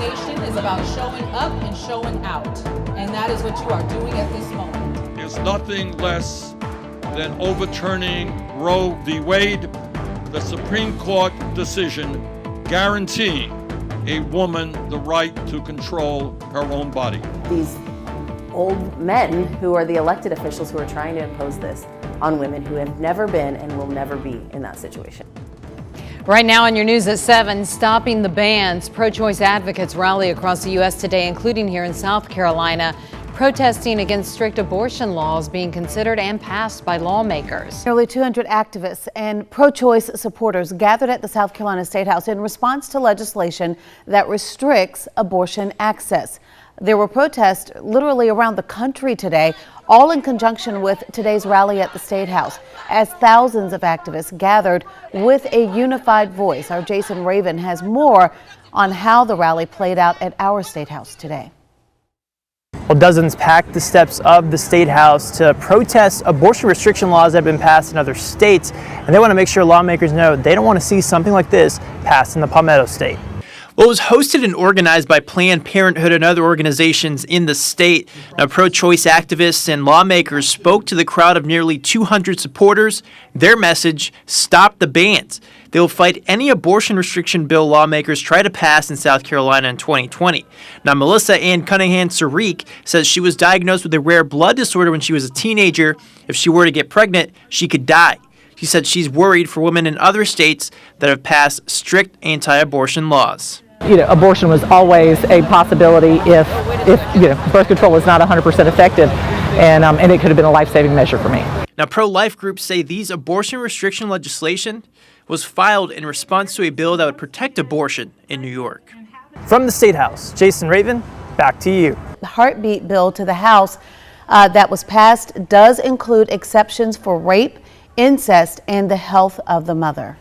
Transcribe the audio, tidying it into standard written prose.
nation is about showing up and showing out. And that is what you are doing at this moment. Is nothing less than overturning Roe v. Wade, the Supreme Court decision guaranteeing a woman the right to control her own body. These old men who are the elected officials who are trying to impose this on women who have never been and will never be in that situation. Right now on your news at 7, stopping the bans. Pro-choice advocates rally across the U.S. today, including here in South Carolina, protesting against strict abortion laws being considered and passed by lawmakers. Nearly 200 activists and pro-choice supporters gathered at the South Carolina State House in response to legislation that restricts abortion access. There were protests literally around the country today, all in conjunction with today's rally at the State House, as thousands of activists gathered with a unified voice. Our Jason Raven has more on how the rally played out at our State House today. Well, dozens packed the steps of the State House to protest abortion restriction laws that have been passed in other states, and they want to make sure lawmakers know they don't want to see something like this passed in the Palmetto State. Well, it was hosted and organized by Planned Parenthood and other organizations in the state. Now, pro-choice activists and lawmakers spoke to the crowd of nearly 200 supporters. Their message: stop the bans. They will fight any abortion restriction bill lawmakers try to pass in South Carolina in 2020. Now, Melissa Ann Cunningham-Sarique says she was diagnosed with a rare blood disorder when she was a teenager. If she were to get pregnant, she could die. She said she's worried for women in other states that have passed strict anti-abortion laws. Abortion was always a possibility if birth control was not 100% effective, and it could have been a life-saving measure for me. Now, pro-life groups say these abortion restriction legislation was filed in response to a bill that would protect abortion in New York. From the State House, Jason Raven, back to you. The heartbeat bill to the House that was passed does include exceptions for rape, incest, and the health of the mother.